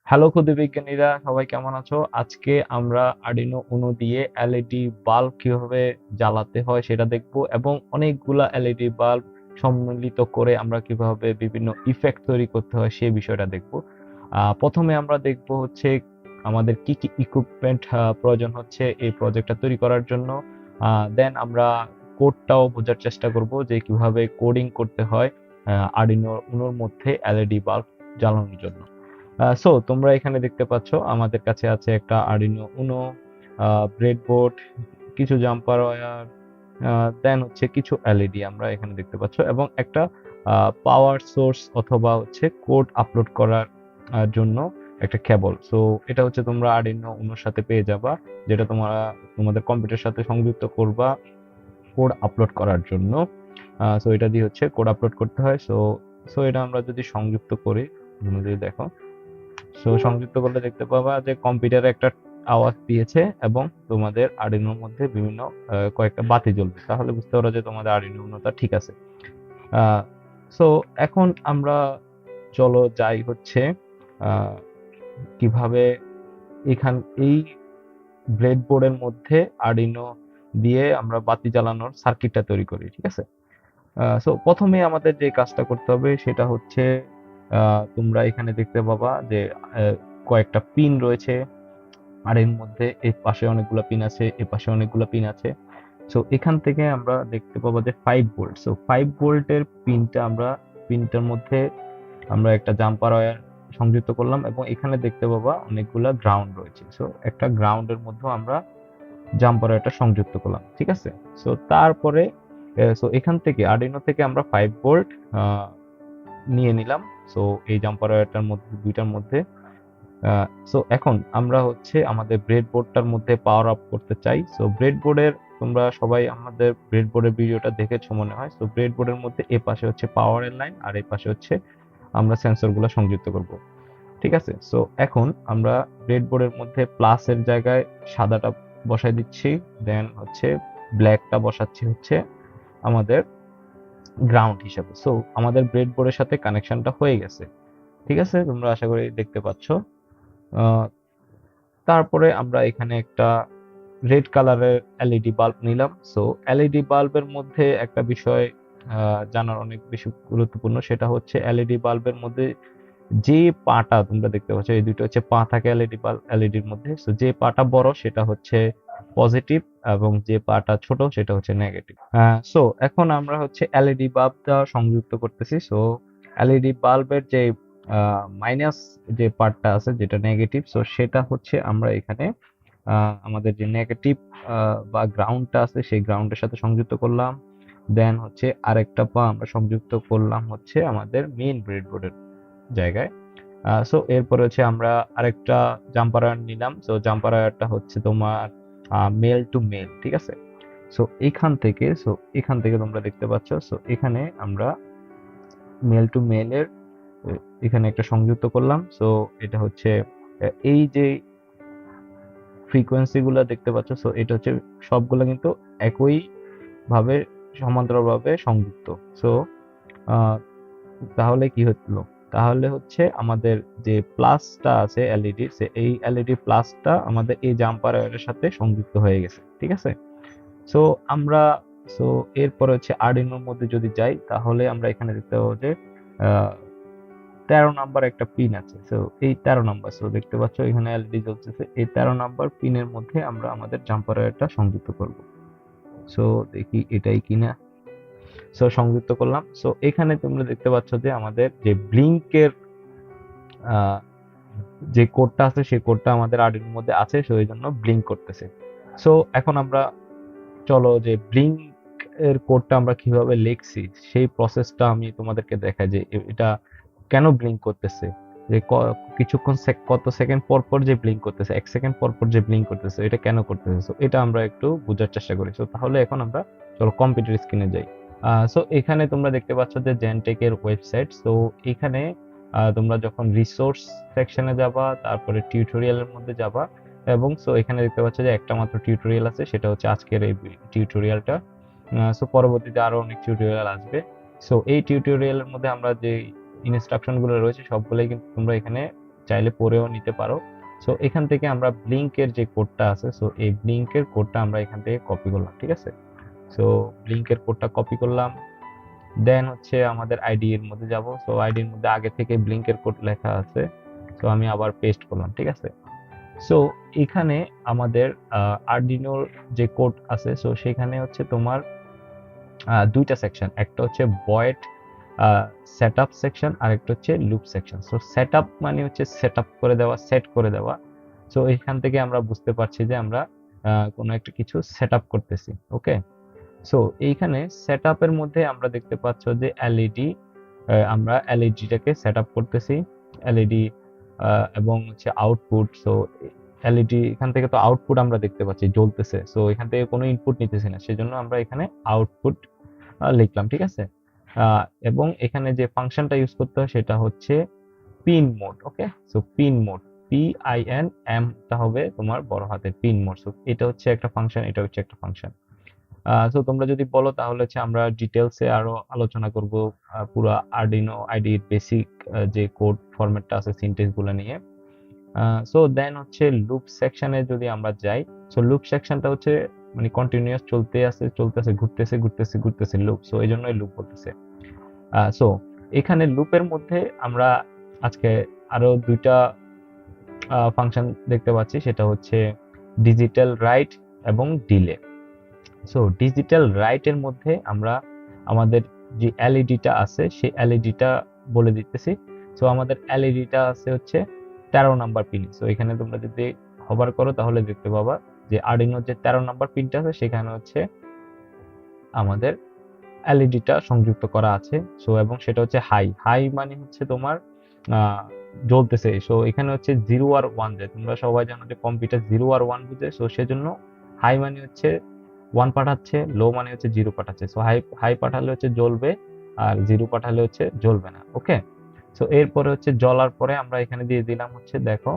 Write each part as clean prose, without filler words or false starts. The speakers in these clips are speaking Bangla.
হ্যালো ক্ষুদে বিজ্ঞানীরা, সবাই কেমন আছো? আজকে আমরা আরডিনো উনো দিয়ে এলইডি বাল্ব কিভাবে জ্বালাতে হয় সেটা দেখবো, এবং অনেকগুলা এলইডি বাল্ব সম্মিলিত করে আমরা কিভাবে বিভিন্ন ইফেক্ট তৈরি করতে হয় সেই বিষয়টা দেখবো। প্রথমে আমরা দেখবো হচ্ছে আমাদের কি কি ইকুইপমেন্ট প্রয়োজন হচ্ছে এই প্রজেক্টটা তৈরি করার জন্য। দেন আমরা কোডটাও বোঝার চেষ্টা করব যে কিভাবে কোডিং করতে হয় আরডিনো উনোর মধ্যে এলইডি বাল্ব জ্বালানোর জন্য। সো তোমরা এখানে দেখতে পাচ্ছ আমাদের কাছে আছে একটা আরডিনো উনো, ব্রেডবোর্ড, কিছু জাম্পার ওয়্যার, দেন হচ্ছে কিছু এলইডি আমরা এখানে দেখতে পাচ্ছ, এবং একটা পাওয়ার সোর্স অথবা হচ্ছে কোড আপলোড করার জন্য একটা কেবল। সো এটা হচ্ছে তোমরা আরডিনো উনোর সাথে পেয়ে যাবা, যেটা তোমরা তোমাদের কম্পিউটার সাথে সংযুক্ত করবা কোড আপলোড করার জন্য। সো এটা দিয়ে হচ্ছে কোড আপলোড করতে হয়। সো সো এটা আমরা যদি সংযুক্ত করি, তোমরা যদি দেখো, সো সংযুক্ত করলে দেখতে পাবা যে কম্পিউটারে একটা আওয়াজ দিয়েছে এবং তোমাদের আরডিনোর মধ্যে বিভিন্ন কয়েকটা বাতি জ্বলবে, তাহলে বুঝতে পারো যে তোমাদের আরডিনোটা ঠিক আছে। সো এখন আমরা চলো যাই হচ্ছে আহ, কিভাবে এখান এই ব্রেডবোর্ডের মধ্যে আরডিনো দিয়ে আমরা বাতি জ্বালানোর সার্কিটটা তৈরি করি, ঠিক আছে? সো প্রথমে আমাদের যে কাজটা করতে হবে সেটা হচ্ছে তোমরা এখানে দেখতে পাবা যে কয়েকটা পিন রয়েছে, আর এর মধ্যে এই পাশে অনেকগুলো পিন আছে, এই পাশে অনেকগুলো পিন আছে। সো এখান থেকে আমরা দেখতে পাবো যে 5 ভোল্ট। সো 5 ভোল্টের পিনটার মধ্যে আমরা একটা জাম্পার ওয়্যার সংযুক্ত করলাম, এবং এখানে দেখতে পাবা অনেকগুলা গ্রাউন্ড রয়েছে। সো একটা গ্রাউন্ডের মধ্যেও আমরা জাম্পার ওয়্যারটা সংযুক্ত করলাম, ঠিক আছে? সো তারপরে এখান থেকে আরডিনো থেকে আমরা 5 ভোল্ট নিয়ে নিলাম। সো এই জাম্পার ওয়্যারটার মধ্যে, দুইটার মধ্যে। সো এখন আমরা হচ্ছে আমাদের ব্রেডবোর্ডটার মধ্যে পাওয়ার আপ করতে চাই। সো ব্রেডবোর্ডের, তোমরা সবাই আমাদের ব্রেডবোর্ডের ভিডিওটা দেখেছো মনে হয়। সো ব্রেডবোর্ডের মধ্যে এ পাশে হচ্ছে পাওয়ারের লাইন, আর এই পাশে হচ্ছে আমরা সেন্সরগুলো সংযুক্ত করব, ঠিক আছে? সো এখন আমরা ব্রেডবোর্ডের মধ্যে প্লাসের জায়গায় সাদাটা বসাই দিচ্ছি, দেন হচ্ছে ব্ল্যাকটা বসাচ্ছি হচ্ছে আমাদের গ্রাউন্ড হিসাবে। সো আমাদের ব্রেডবোর্ডের সাথে কানেকশনটা হয়ে গেছে, ঠিক আছে? তোমরা আশা করি দেখতে পাচ্ছ। আহ, তারপরে আমরা এখানে একটা রেড কালারের এলইডি বাল্ব নিলাম। সো এলইডি বাল্বের মধ্যে একটা বিষয় জানার অনেক বেশি গুরুত্বপূর্ণ, সেটা হচ্ছে এলইডি বাল্বের মধ্যে যে পাটা তোমরা দেখতে পাচ্ছ, এই দুটো হচ্ছে পা থাকে এলইডির মধ্যে। সো যে পাটা বড় সেটা হচ্ছে পজিটিভ, এবং যে পাটা ছোট সেটা হচ্ছে নেগেটিভ। সো এখন আমরা হচ্ছে এলইডি বাল্বটা সংযুক্ত করতেছি। সো এলইডি বাল্বের যে মাইনাস যে পার্টটা আছে, যেটা নেগেটিভ, সো সেটা হচ্ছে আমরা এখানে আমাদের যে নেগেটিভ বা গ্রাউন্ডটা আছে সেই গ্রাউন্ডের সাথে সংযুক্ত করলাম। দেন হচ্ছে আরেকটা পা আমরা সংযুক্ত করলাম হচ্ছে আমাদের মেইন ব্রেডবোর্ডের জায়গায়। সো এরপরে হচ্ছে আমরা আরেকটা জাম্পার ওয়্যার নিলাম। সো জাম্পার ওয়্যারটা হচ্ছে তোমার মেল টু মেল, ঠিক আছে? সো এখান থেকে তোমরা দেখতে পাচ্ছ। সো এখানে আমরা মেল টু মেলের এখানে একটা সংযুক্ত করলাম। সো এটা হচ্ছে এই যে ফ্রিকোয়েন্সি গুলা দেখতে পাচ্ছ, সো এটা হচ্ছে সবগুলা কিন্তু একই ভাবে সমান্তরালভাবে সংযুক্ত। সো তাহলে কি হলো? তাহলে হচ্ছে আমাদের যে প্লাসটা আছে এলইডি, এই এলইডি প্লাসটা আমাদের এই জাম্পার ওয়্যারের সাথে সংযুক্ত হয়ে গেছে, ঠিক আছে? সো আমরা সো এরপরে হচ্ছে আরডিনোর মধ্যে যদি যাই, তাহলে আমরা এখানে দেখতে পাবো যে আহ, 13 নাম্বার একটা পিন আছে। সো এই 13 নাম্বার, সো দেখতে পাচ্ছ এখানে এলইডি জ্বলতেছে, এই 13 নাম্বার পিনের মধ্যে আমরা আমাদের জাম্পার ওয়্যারটা সংযুক্ত করব। সো দেখি এটাই কিনা। সো সংযুক্ত করলাম। সো এখানে তোমরা দেখতে পাচ্ছ যে আমাদের যে ব্লিঙ্কের যে কোডটা আছে সেই কোডটা আমাদের আরডিনোর মধ্যে আছে, সো এই জন্য ব্লিঙ্ক করতেছে। সো এখন আমরা চলো যে ব্লিঙ্ক এর কোডটা আমরা কিভাবে লিখছি সেই প্রসেসটা আমি তোমাদেরকে দেখাই, যে এটা কেন ব্লিঙ্ক করতেছে, যে কিছুক্ষণ কত সেকেন্ড পর পর যে ব্লিঙ্ক করতেছে, 1 সেকেন্ড পর পর যে ব্লিঙ্ক করতেছে, এটা কেন করতেছে। সো এটা আমরা একটু বোঝার চেষ্টা করি। সো তাহলে এখন আমরা চলো কম্পিউটার স্ক্রিনে যাই। সো এখানে তোমরা দেখতে পাচ্ছ যে জেনটেক এর ওয়েবসাইট। সো এখানে তোমরা যখন রিসোর্স সেকশনে যাবা, তারপরে টিউটোরিয়ালের মধ্যে যাবা, এবং সো এখানে দেখতে পাচ্ছ যে একটা মাত্র টিউটোরিয়াল আছে, সেটা হচ্ছে আজকের এই টিউটোরিয়ালটা। সো পরবর্তীতে আরো অনেক টিউটোরিয়াল আসবে। সো এই টিউটোরিয়ালের মধ্যে আমরা যে ইনস্ট্রাকশন গুলো রয়েছে সবগুলোই কিন্তু তোমরা এখানে চাইলে পড়েও নিতে পারো। সো এখান থেকে আমরা ব্লিঙ্কের যে কোডটা আছে, সো এই ব্লিঙ্কের কোডটা আমরা এখান থেকে কপি করলাম, ঠিক আছে। সো ব্লিঙ্কের কোডটা কপি করলাম, দেন হচ্ছে আমাদের আইডি এর মধ্যে যাব। সো আইডির মধ্যে আগে থেকে ব্লিঙ্কের কোড লেখা আছে, সো আমি আবার পেস্ট করলাম, ঠিক আছে। সো এখানে আমাদের আরডিনোর যে কোড আছে, সো সেখানে হচ্ছে তোমার দুইটা সেকশন, একটা হচ্ছে ভয়েড সেটআপ সেকশন আর একটা হচ্ছে লুপ সেকশন। সো সেটআপ মানে হচ্ছে সেটআপ করে দেওয়া, সেট করে দেওয়া। সো এখান থেকে আমরা বুঝতে পারছি যে আমরা কোনো একটা কিছু সেটআপ করতেছি, ওকে। সো এইখানে সেটআপের মধ্যে আমরা দেখতে পাচ্ছ যে এলইডি, আমরা এলইডিটাকে সেটআপ করতেছি, এলইডি এবং হচ্ছে আউটপুট। সো এলইডি এখান থেকে তো আউটপুট আমরা দেখতে পাচ্ছি জ্বলতেছে, সো এখান থেকে কোনো ইনপুট নিতেছি না, সেজন্য আমরা এখানে আউটপুট লিখলাম, ঠিক আছে। এবং এখানে যে ফাংশনটা ইউজ করতে হয় সেটা হচ্ছে পিন মোড, ওকে। সো পিন মোড, PIN টা হবে তোমার বড় হাতের পিন মোড। সো এটা হচ্ছে একটা ফাংশন, এটা হচ্ছে একটা ফাংশন। সো তোমরা যদি বলো তাহলে হচ্ছে আমরা ডিটেলসে আরো আলোচনা করব পুরো আরডিনো আইডির বেসিক যে কোড ফরম্যাটটা আছে, সিনট্যাক্স গুলো নিয়ে। সো দেন হচ্ছে লুপ সেকশনে যদি আমরা যাই, সো লুপ সেকশনটা হচ্ছে মানে কন্টিনিউয়াস চলতেছে, ঘুরতেছে ঘুরতেছে ঘুরতেছে লুপ, সো এই জন্যই লুপ বলতেছে। সো এখানে লুপের মধ্যে আমরা আজকে আরো দুইটা ফাংশন দেখতে পাচ্ছি, সেটা হচ্ছে ডিজিটাল রাইট এবং ডিলে। সো ডিজিটাল রাইটের মধ্যে আমরা আমাদের যে এলইডিটা আছে সেই এলইডিটা বলে দিতেছি। সো আমাদের এলইডিটা আছে হচ্ছে 13 নাম্বার পিন। সো এখানে তোমরা যদি হভার করো তাহলে দেখতে পাবা যে আরডিনোর যে 13 নাম্বার পিনটা আছে সেখানে হচ্ছে আমাদের এলইডিটা সংযুক্ত করা আছে। সো এবং সেটা হচ্ছে হাই, হাই মানে হচ্ছে তোমার জ্বলতেছে। সো এখানে হচ্ছে 0 আর 1 যায়, তোমরা সবাই জানো যে কম্পিউটার 0 আর 1 বুঝে। সো সেজন্য হাই মানে হচ্ছে 1 পাঠাচ্ছে, লো মানে হচ্ছে 0 পাঠাচ্ছে। সো হাই হাই পাঠালে হচ্ছে জ্বলবে আর 0 পাঠালে হচ্ছে জ্বলবে না, ওকে। সো এরপরে হচ্ছে জ্বলার পরে আমরা এখানে দিয়ে দিলাম হচ্ছে দেখো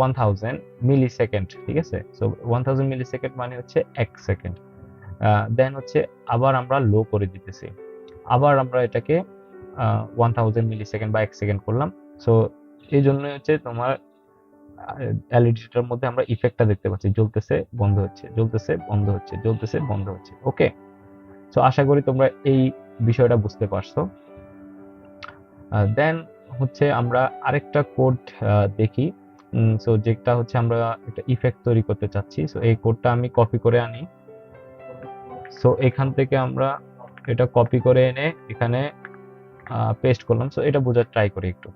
1000 মিলি সেকেন্ড, ঠিক আছে। সো 1000 মিলি সেকেন্ড মানে হচ্ছে 1 সেকেন্ড। দেন হচ্ছে আবার আমরা লো করে দিতেছি, আবার আমরা এটাকে 1000 মিলি সেকেন্ড বা 1 সেকেন্ড করলাম। সো এই জন্য হচ্ছে তোমার এলইডিটার মধ্যে আমরা ইফেক্টটা দেখতে পাচ্ছি, জ্বলতেছে বন্ধ হচ্ছে, জ্বলতেছে বন্ধ হচ্ছে, জ্বলতেছে বন্ধ হচ্ছে, ওকে। সো আশা করি তোমরা এই বিষয়টা বুঝতে পারছো। দেন হচ্ছে আমরা আরেকটা কোড দেখি। সো যেটা হচ্ছে আমরা একটা ইফেক্ট তৈরি করতে চাচ্ছি। সো এই কোডটা আমি কপি করে আনি। সো এখান থেকে আমরা এটা কপি করে এনে এখানে পেস্ট করলাম। সো এটা বোঝার ট্রাই করি একটু।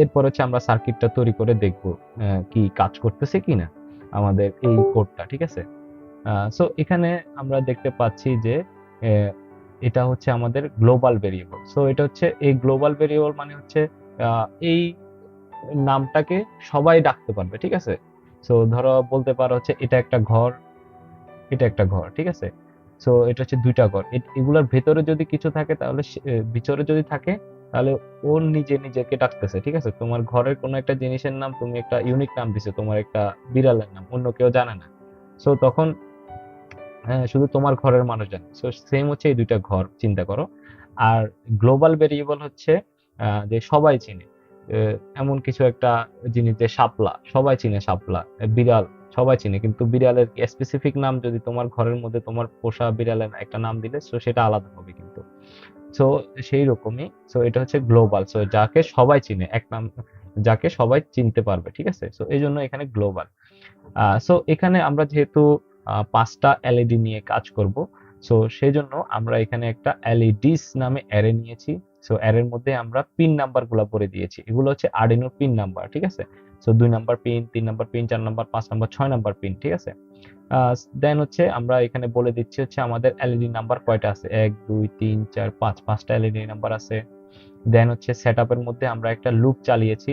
এরপর হচ্ছে আমরা সার্কিটটা তৈরি করে দেখব কি কাজ করতেছে কিনা আমাদের এই কোডটা, ঠিক আছে। সো এখানে আমরা দেখতে পাচ্ছি যে এটা হচ্ছে আমাদের গ্লোবাল ভেরিয়েবল। সো এটা হচ্ছে এই গ্লোবাল ভেরিয়েবল মানে হচ্ছে এই নামটাকে সবাই ডাকতে পারবে, ঠিক আছে। সো ধরো বলতে পারো হচ্ছে এটা একটা ঘর, এটা একটা ঘর, ঠিক আছে। সো এটা হচ্ছে দুইটা ঘর, এগুলোর ভেতরে যদি কিছু থাকে তাহলে ভিতরে যদি থাকে তাহলে ও নিজে নিজেকে ডাকতেছে, ঠিক আছে। তোমার ঘরের কোনো একটা জিনিসের নাম তুমি একটা ইউনিক নাম দিছো, তোমার একটা বিড়ালের নাম, অন্য কেউ জানে না। সো তখন শুধু তোমার ঘরের মানুষ জানে। সো সেম হচ্ছে এই দুইটা ঘর চিন্তা করো। আর গ্লোবাল ভেরিয়েবল হচ্ছে যে সবাই চিনে, এমন কিছু একটা জিনিস যে শাপলা, সবাই চিনে শাপলা, বিড়াল সবাই চিনে, কিন্তু বিড়ালের স্পেসিফিক নাম যদি তোমার ঘরের মধ্যে তোমার পোষা বিড়ালের একটা নাম দিলে সো সেটা আলাদা হবে কিন্তু। সো সেই রকমই, সো এটা হচ্ছে গ্লোবাল, সো যাকে সবাই চিনে, এক নাম যাকে সবাই চিনতে পারবে, ঠিক আছে। সো এই জন্য এখানে গ্লোবাল। সো এখানে আমরা যেহেতু 5টা এলইডি নিয়ে কাজ করব, সো সেজন্য আমরা এখানে একটা এলইডিস নামে অ্যারে নিয়েছি। সো অ্যারের মধ্যে আমরা পিন নাম্বার গুলা ভরে দিয়েছি, এগুলো হচ্ছে আরডিনোর পিন নাম্বার, ঠিক আছে। So 2 number pin, 3 number pin, 4 number, 5 number, 6 number pin, ঠিক আছে। দেন হচ্ছে আমরা এখানে বলে দিচ্ছি হচ্ছে আমাদের এলইডি নাম্বার কয়টা আছে, 1 2 3 4 5, 5টা এলইডি নাম্বার আছে। দেন হচ্ছে সেটআপের মধ্যে আমরা একটা লুপ চালিয়েছি।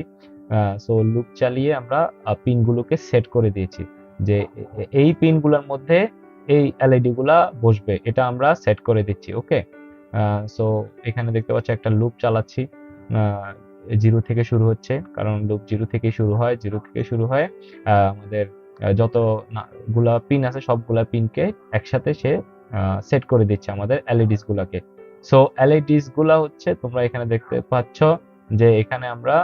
সো লুপ চালিয়ে আমরা পিনগুলোকে সেট করে দিয়েছি যে এই পিনগুলোর মধ্যে এই এলইডি গুলা বসবে, এটা আমরা সেট করে দিচ্ছি, ওকে। সো এখানে দেখতে পাচ্ছি একটা লুপ চালাচ্ছি, 0 থেকে শুরু হচ্ছে, কারণ লুপ 0 থেকেই শুরু হয়, 0 থেকে শুরু হয়। আমাদের যত গুলা পিন আছে সবগুলা পিনকে একসাথে সে সেট করে দিচ্ছে আমাদের এলইডিস গুলাকে। সো এলইডিস গুলা হচ্ছে তোমরা এখানে দেখতে পাচ্ছ যে এখানে আমরা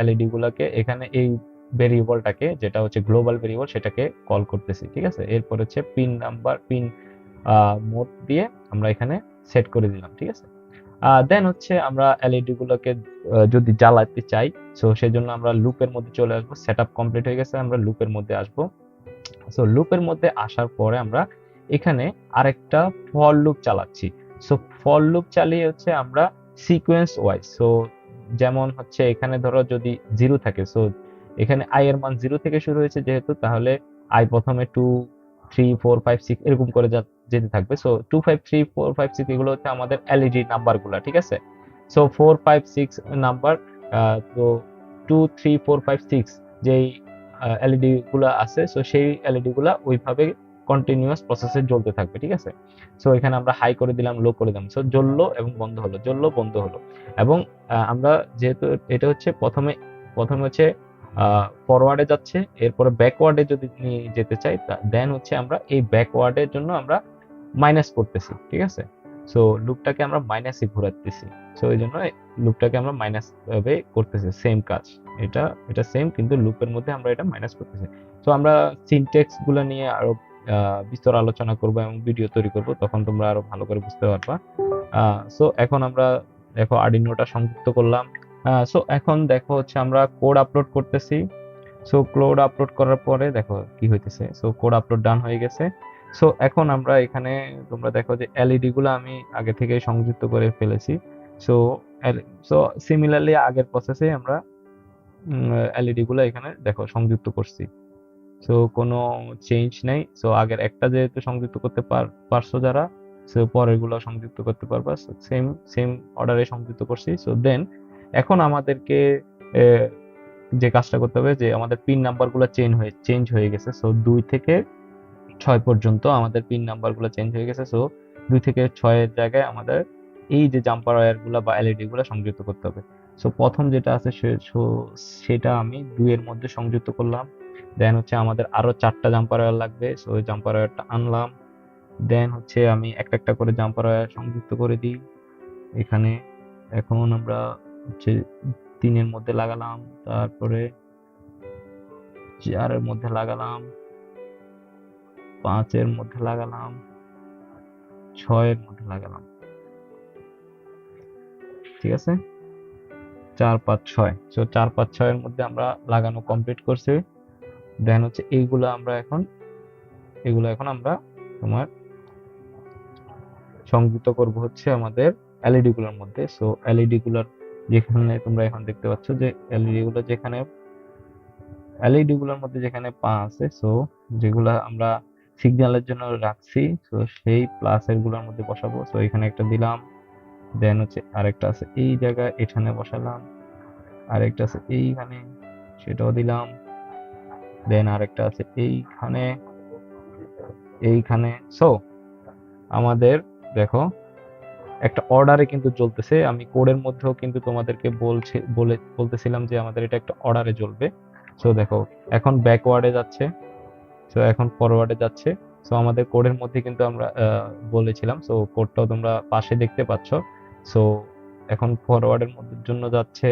এলইডি গুলাকে এখানে এই ভেরিয়েবলটাকে যেটা হচ্ছে গ্লোবাল ভেরিয়েবল সেটাকে কল করতেছি, ঠিক আছে। এরপর হচ্ছে পিন মোড দিয়ে আমরা এখানে সেট করে দিলাম, ঠিক আছে। দেন হচ্ছে আমরা এলইডি গুলোকে যদি জ্বালাতে চাই, সো সেজন্য আমরা লুপের মধ্যে চলে আসবো। সেটআপ কমপ্লিট হয়ে গেছে, আমরা লুপের মধ্যে আসবো। সো লুপের মধ্যে আসার পরে আমরা এখানে আরেকটা ফর লুপ চালাচ্ছি। সো ফর লুপ চালিয়ে হচ্ছে আমরা সিকোয়েন্স ওয়াইজ, সো যেমন হচ্ছে এখানে ধরো যদি 0 থাকে, সো এখানে আই এর মান 0 থেকে শুরু হয়েছে যেহেতু, তাহলে আই প্রথমে 2 3 4 5 6 এরকম করে যেতে থাকবে। সো 2 5 3 4 5 6 এগুলো হচ্ছে আমাদের এলইডি নাম্বারগুলো, ঠিক আছে। সো 4 5 6 নাম্বার, তো 2 3 4 5 6 যেই এলইডি গুলা আছে, সো সেই এলইডি গুলা ওইভাবে কন্টিনিউয়াস প্রসেসে জ্বলতে থাকবে, ঠিক আছে। সো এখানে আমরা হাই করে দিলাম, লো করে দিলাম, সো জ্বললো এবং বন্ধ হলো, জ্বললো বন্ধ হলো। এবং আমরা যেহেতু এটা হচ্ছে প্রথমে প্রথমে হচ্ছে ফরওয়ার্ডে যাচ্ছে, এরপরে ব্যাকওয়ার্ডে যদি নিয়ে যেতে চাই দেন হচ্ছে আমরা এই ব্যাকওয়ার্ডের জন্য আমরা মাইনাস করতেছি, ঠিক আছে। সো লুপটাকে আমরা মাইনাসে ঘোরাতেছি। সো এই জন্য লুপটাকে আমরা মাইনাস ভাবে করতেছি, সেম কাজ। এটা এটা সেম, কিন্তু লুপের মধ্যে আমরা এটা মাইনাস করতেছি। তো আমরা সিনট্যাক্স গুলো নিয়ে আরো বিস্তর আলোচনা করব এবং ভিডিও তৈরি করব, তখন তোমরা আরো ভালো করে বুঝতে পারবা। সো এখন আমরা দেখো আর্ডিনোটা সংযুক্ত করলাম। সো এখন দেখো হচ্ছে আমরা কোড আপলোড করতেছি। সো কোড আপলোড করার পরে দেখো কি হইতেছে। সো কোড আপলোড ডান হয়ে গেছে। সো এখন আমরা এখানে তোমরা দেখো যে এলইডি গুলো আমি আগে থেকে সংযুক্ত করে ফেলেছি। সো সো সিমিলারলি আগের প্রসেসে আমরা এলইডি গুলো এখানে দেখো সংযুক্ত করছি। সো কোনো চেঞ্জ নেই। সো আগের একটা যেহেতু সংযুক্ত করতে পারছো যারা, সো পরের গুলো সংযুক্ত করতে পারবা। সেম সেম অর্ডারে সংযুক্ত করছি। সো দেন এখন আমাদেরকে যে কাজটা করতে হবে, যে আমাদের পিন নাম্বার গুলো চেঞ্জ হয়ে গেছে। সো 2 থেকে 6 পর্যন্ত আমাদের পিন নাম্বার গুলো চেঞ্জ হয়ে গেছে। সো 2 থেকে 6 এর জায়গায় আমাদের এই যে জাম্পার ওয়্যার গুলা বা এলইডি গুলা সংযুক্ত করতে হবে। সো প্রথম যেটা আছে সেটা আমি 2 এর মধ্যে সংযুক্ত করলাম। দেন হচ্ছে আমাদের আরো 4টা জাম্পার ওয়্যার লাগবে। সো ওই জাম্পার ওয়্যারটা আনলাম। দেন হচ্ছে আমি একটা একটা করে জাম্পার ওয়্যার সংযুক্ত করে দিই এখানে। এখন আমরা হচ্ছে 3 এর মধ্যে লাগালাম, তারপরে 4 এর মধ্যে লাগালাম, 5 এর মধ্যে লাগালাম, 6 এর মধ্যে লাগালাম, ঠিক আছে। 4 5 6, সো 4 5 6 এর মধ্যে আমরা লাগানো কমপ্লিট করছি। দেন হচ্ছে এগুলো এখন আমরা তোমার সংযুক্ত করব হচ্ছে আমাদের এলইডি গুলোর মধ্যে। সো এলইডি গুলোর যেখানে তোমরা এখন দেখতে পাচ্ছ যে এলইডি গুলোর মধ্যে যেখানে পা আছে, সো যেগুলা আমরা সিগন্যালের জন্য রাখছি, সো সেই প্লাসের গুলোর মধ্যে বসাবো। সো এখানে একটা দিলাম। দেন হচ্ছে আরেকটা আছে এই জায়গায়, এখানে বসালাম। আরেকটা আছে এইখানে, সেটাও দিলাম। দেন আরেকটা আছে এইখানে। সো আমাদের দেখো একটা অর্ডারে কিন্তু চলতেছে। আমি কোডের মধ্যেও কিন্তু তোমাদেরকে বলতেছিলাম যে আমাদের এটা একটা অর্ডারে চলবে। সো দেখো এখন ব্যাকওয়ার্ডে যাচ্ছে, সো এখন ফরওয়ার্ডে যাচ্ছে। সো আমাদের কোডের মধ্যে কিন্তু আমরা বলেছিলাম। সো কোডটাও তোমরা পাশে দেখতে পাচ্ছ। সো এখন ফরওয়ার্ডের মধ্যে জন্য যাচ্ছে।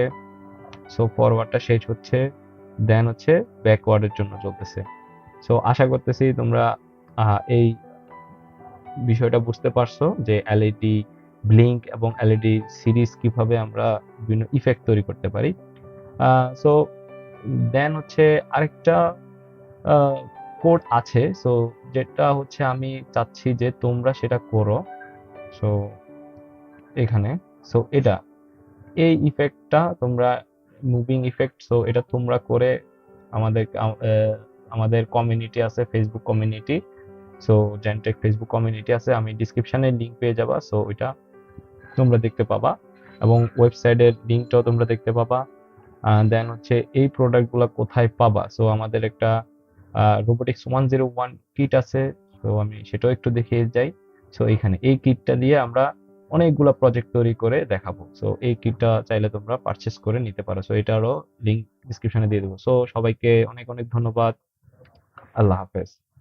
সো ফরওয়ার্ডটা শেষ হচ্ছে, দেন হচ্ছে ব্যাকওয়ার্ডের জন্য চলতেছে। সো আশা করতেছি তোমরা এই বিষয়টা বুঝতে পারছো যে এলইডি ব্লিঙ্ক এবং এলইডি সিরিজ কিভাবে আমরা বিভিন্ন ইফেক্ট তৈরি করতে পারি। সো দেন হচ্ছে আরেকটা কোড আছে, সো যেটা হচ্ছে আমি চাচ্ছি যে তোমরা সেটা করো। সো এখানে, সো এই ইফেক্টটা তোমরা মুভিং ইফেক্ট, সো এটা তোমরা করে আমাদের কমিউনিটি আছে, Facebook community. So Gentech Facebook community আছে, আমি ডিসক্রিপশনে লিংক পেয়ে যাবা। সো ওইটা তোমরা দেখতে পাবা এবং ওয়েবসাইটের লিংকটাও তোমরা দেখতে পাবা। দেন হচ্ছে এই প্রোডাক্টগুলো কোথায় পাবা। সো আমাদের একটা রোবোটিক্স 101 কিট আছে। তো আমি সেটাও একটু দেখিয়ে যাই। সো এখানে এই কিটটা দিয়ে আমরা অনেকগুলো প্রজেক্ট তৈরি করে দেখাবো। সো এই কিটটা চাইলে তোমরা পারচেস করে নিতে পারো। সো এটারও লিংক ডিসক্রিপশনে দিয়ে দেবো। সো সবাইকে অনেক অনেক ধন্যবাদ। আল্লাহ হাফেজ।